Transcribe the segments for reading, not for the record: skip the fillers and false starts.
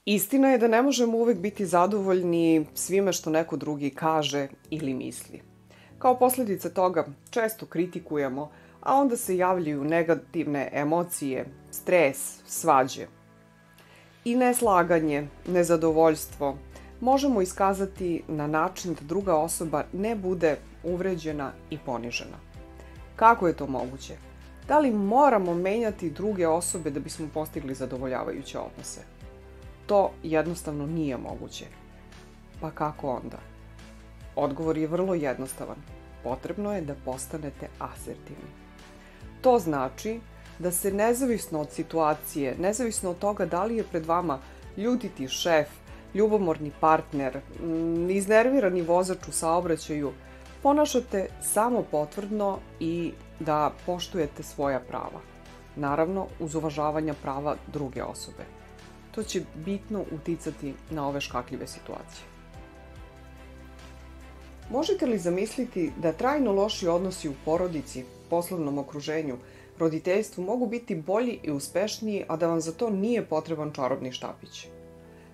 Istina je da ne možemo uvek biti zadovoljni svime što neko drugi kaže ili misli. Kao posledica toga često kritikujemo, a onda se javljaju negativne emocije, stres, svađe. I neslaganje, nezadovoljstvo možemo iskazati na način da druga osoba ne bude uvređena i ponižena. Kako je to moguće? Da li moramo menjati druge osobe da bismo postigli zadovoljavajuće odnose? To jednostavno nije moguće. Pa kako onda? Odgovor je vrlo jednostavan. Potrebno je da postanete asertivni. To znači da se nezavisno od situacije, nezavisno od toga da li je pred vama ljutiti šef, ljubomorni partner, iznervirani vozač u saobraćaju, ponašate samo potvrdno i da poštujete svoja prava. Naravno, uz uvažavanje prava druge osobe. To će bitno uticati na ove škakljive situacije. Možete li zamisliti da trajno loši odnosi u porodici, poslovnom okruženju, roditeljstvu mogu biti bolji i uspešniji, a da vam za to nije potreban čarobni štapić?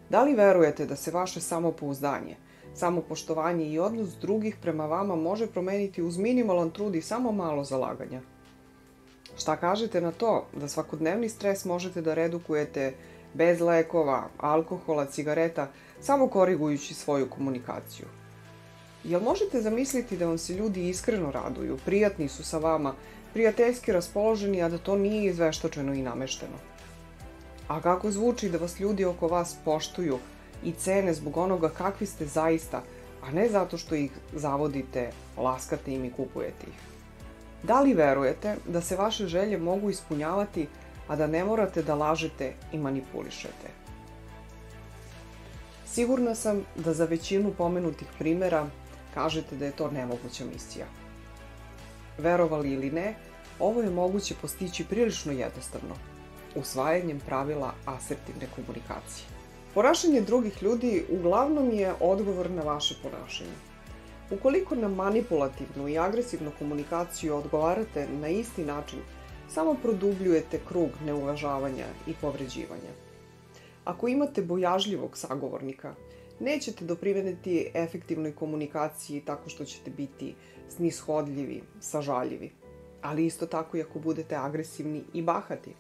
Da li verujete da se vaše samopouzdanje, samopoštovanje i odnos drugih prema vama može promeniti uz minimalan trud i samo malo zalaganja? Šta kažete na to da svakodnevni stres možete da redukujete bez lekova, alkohola, cigareta, samo korigujući svoju komunikaciju? Jel možete zamisliti da vam se ljudi iskreno raduju, prijatni su sa vama, prijateljski raspoloženi, a da to nije izveštačeno i namešteno? A kako zvuči da vas ljudi oko vas poštuju i cene zbog onoga kakvi ste zaista, a ne zato što ih zavodite, laskate im i kupujete ih? Da li verujete da se vaše želje mogu ispunjavati, a da ne morate da lažete i manipulišete? Sigurna sam da za većinu pomenutih primera kažete da je to nemoguća misija. Verovali ili ne, ovo je moguće postići prilično jednostavno, usvajanjem pravila asertivne komunikacije. Ponašanje drugih ljudi uglavnom je odgovor na vaše ponašanje. Ukoliko na manipulativnu i agresivnu komunikaciju odgovarate na isti način, samo produbljujete krug neuvažavanja i povređivanja. Ako imate bojažljivog sagovornika, nećete doprineti efektivnoj komunikaciji tako što ćete biti snishodljivi, sažaljivi, ali isto tako i ako budete agresivni i bahati.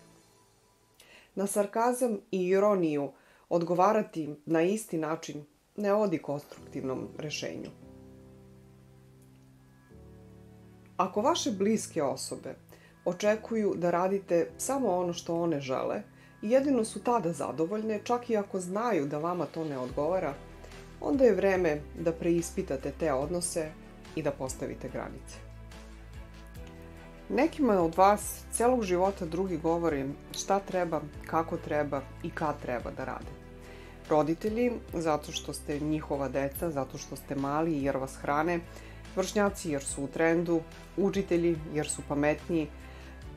Na sarkazam i ironiju odgovarati na isti način ne vodi konstruktivnom rešenju. Ako vaše bliske osobe očekuju da radite samo ono što one žele i jedino su tada zadovoljne, čak i ako znaju da vama to ne odgovara, onda je vreme da preispitate te odnose i da postavite granice. Nekima od vas celog života drugi govore šta treba, kako treba i kad treba da rade. Roditelji, zato što ste njihova deca, zato što ste mali jer vas hrane, vršnjaci jer su u trendu, učitelji jer su pametniji,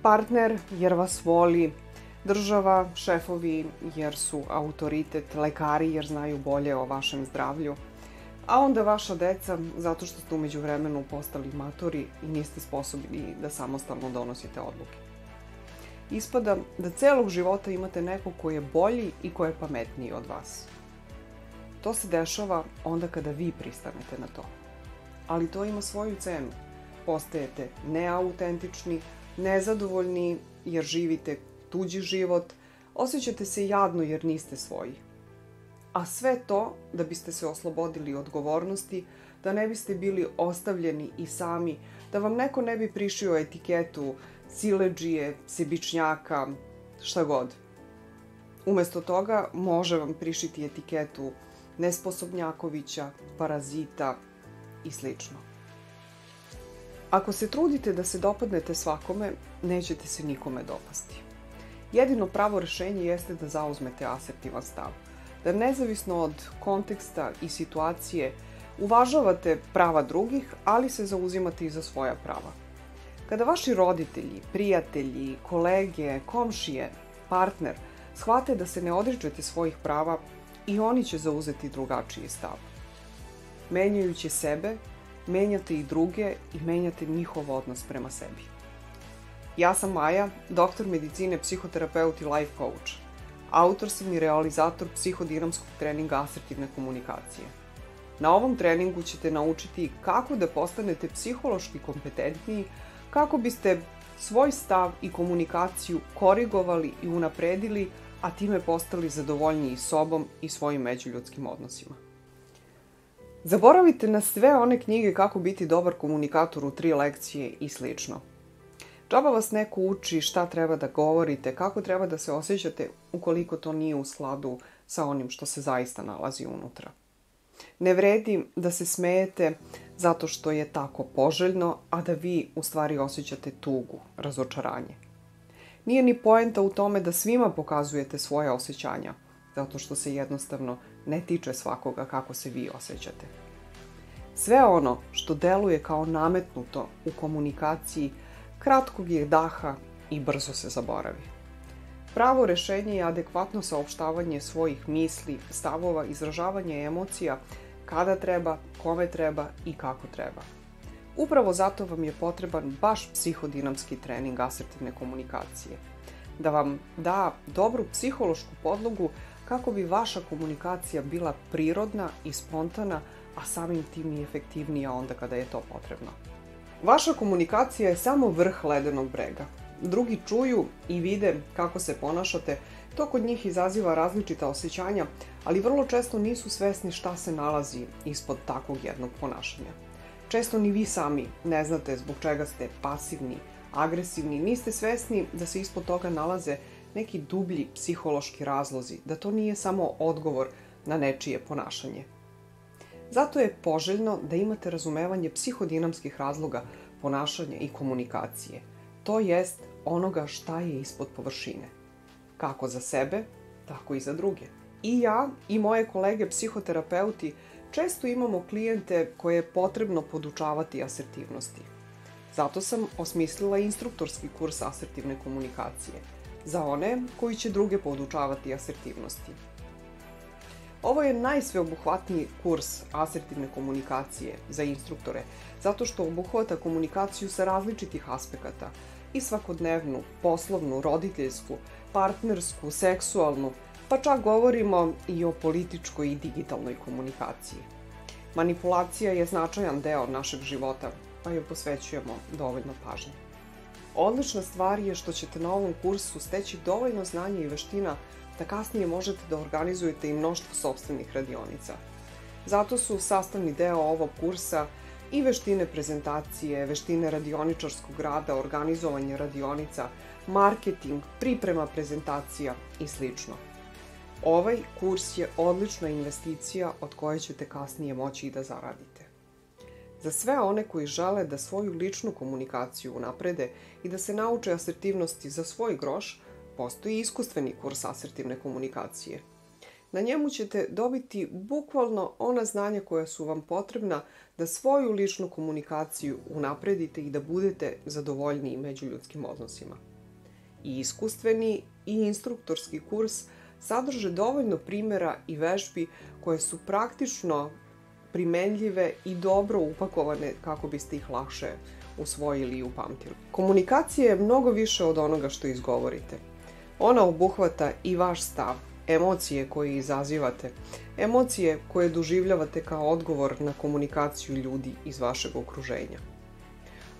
partner jer vas voli, država, šefovi jer su autoritet, lekari jer znaju bolje o vašem zdravlju, a onda vaša deca zato što ste u međuvremenu postali matori i niste sposobni da samostalno donosite odluke. Ispada da celog života imate nekog ko je bolji i ko je pametniji od vas. To se dešava onda kada vi pristanete na to. Ali to ima svoju cenu. Postajete neautentični, nezadovoljni jer živite tuđi život, osjećate se jadno jer niste svoji. A sve to da biste se oslobodili odgovornosti, da ne biste bili ostavljeni i sami, da vam neko ne bi prišio etiketu siledžije, sebičnjaka, šta god. Umesto toga može vam prišiti etiketu nesposobnjakovića, parazita i slično. Ako se trudite da se dopadnete svakome, nećete se nikome dopasti. Jedino pravo rešenje jeste da zauzmete asertivan stav, da nezavisno od konteksta i situacije uvažavate prava drugih, ali se zauzimate i za svoja prava. Kada vaši roditelji, prijatelji, kolege, komšije, partner shvate da se ne odričete svojih prava, i oni će zauzeti drugačiji stav. Menjajući sebe, menjate i druge i menjate njihov odnos prema sebi. Ja sam Maja, doktor medicine, psihoterapeut i life coach. Autor sam i realizator psihodinamskog treninga asertivne komunikacije. Na ovom treningu ćete naučiti kako da postanete psihološki kompetentniji, kako biste svoj stav i komunikaciju korigovali i unapredili, a time postali zadovoljniji sobom i svojim međuljudskim odnosima. Zaboravite na sve one knjige kako biti dobar komunikator u 3 lekcije i slično. Džaba vas neko uči šta treba da govorite, kako treba da se osjećate ukoliko to nije u skladu sa onim što se zaista nalazi unutra. Ne vredi da se smejete zato što je tako poželjno, a da vi u stvari osjećate tugu, razočaranje. Nije ni poenta u tome da svima pokazujete svoje osjećanja, zato što se jednostavno ne tiče svakoga kako se vi osjećate. Sve ono što deluje kao nametnuto u komunikaciji kratkog je daha i brzo se zaboravi. Pravo rešenje je adekvatno saopštavanje svojih misli, stavova, izražavanje emocija, kada treba, kome treba i kako treba. Upravo zato vam je potreban baš psihodinamski trening asertivne komunikacije. Da vam da dobru psihološku podlogu kako bi vaša komunikacija bila prirodna i spontana, a samim tim i efektivnija onda kada je to potrebno. Vaša komunikacija je samo vrh ledenog brega. Drugi čuju i vide kako se ponašate, to kod njih izaziva različita osjećanja, ali vrlo često nisu svesni šta se nalazi ispod takvog jednog ponašanja. Često ni vi sami ne znate zbog čega ste pasivni, agresivni, niste svesni da se ispod toga nalaze neki dublji psihološki razlozi, da to nije samo odgovor na nečije ponašanje. Zato je poželjno da imate razumevanje psihodinamskih razloga ponašanja i komunikacije. To jest onoga šta je ispod površine. Kako za sebe, tako i za druge. I ja i moje kolege psihoterapeuti često imamo klijente koje je potrebno podučavati asertivnosti. Zato sam osmislila instruktorski kurs asertivne komunikacije za one koji će druge podučavati asertivnosti. Ovo je najsveobuhvatniji kurs asertivne komunikacije za instruktore, zato što obuhvata komunikaciju sa različitih aspekata, i svakodnevnu, poslovnu, roditeljsku, partnersku, seksualnu, pa čak govorimo i o političkoj i digitalnoj komunikaciji. Manipulacija je značajan deo našeg života, pa joj posvećujemo dovoljno pažnje. Odlična stvar je što ćete na ovom kursu steći dovoljno znanja i veština da kasnije možete da organizujete i mnoštvo sopstvenih radionica. Zato su sastavni deo ovog kursa i veštine prezentacije, veštine radioničarskog rada, organizovanje radionica, marketing, priprema prezentacija i sl. Ovaj kurs je odlična investicija od koje ćete kasnije moći i da zaradite. Za sve one koji žele da svoju ličnu komunikaciju unaprede i da se nauče asertivnosti za svoj groš, postoji iskustveni kurs asertivne komunikacije. Na njemu ćete dobiti bukvalno ona znanja koja su vam potrebna da svoju ličnu komunikaciju unapredite i da budete zadovoljniji među ljudskim odnosima. I iskustveni i instruktorski kurs sadrže dovoljno primjera i vežbi koje su praktično primenljive i dobro upakovane kako biste ih lakše usvojili i upamtili. Komunikacija je mnogo više od onoga što izgovorite. Ona obuhvata i vaš stav, emocije koje izazivate, emocije koje doživljavate kao odgovor na komunikaciju ljudi iz vašeg okruženja.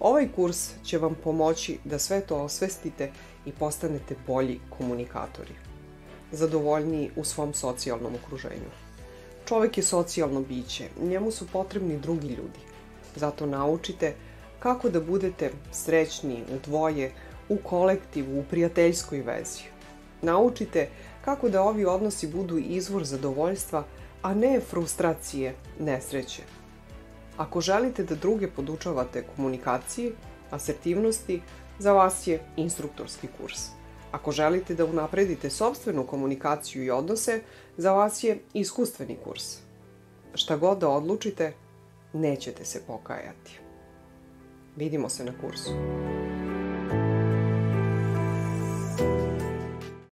Ovaj kurs će vam pomoći da sve to osvestite i postanete bolji komunikatori, zadovoljniji u svom socijalnom okruženju. Čovek je socijalno biće, njemu su potrebni drugi ljudi. Zato naučite kako da budete srećni u dvoje, u kolektivu, u prijateljskoj vezi. Naučite kako da ovi odnosi budu izvor zadovoljstva, a ne frustracije, nesreće. Ako želite da druge podučavate komunikaciji, asertivnosti, za vas je instruktorski kurs. Ako želite da unapredite sopstvenu komunikaciju i odnose, za vas je iskustveni kurs. Šta god da odlučite, nećete se pokajati. Vidimo se na kursu.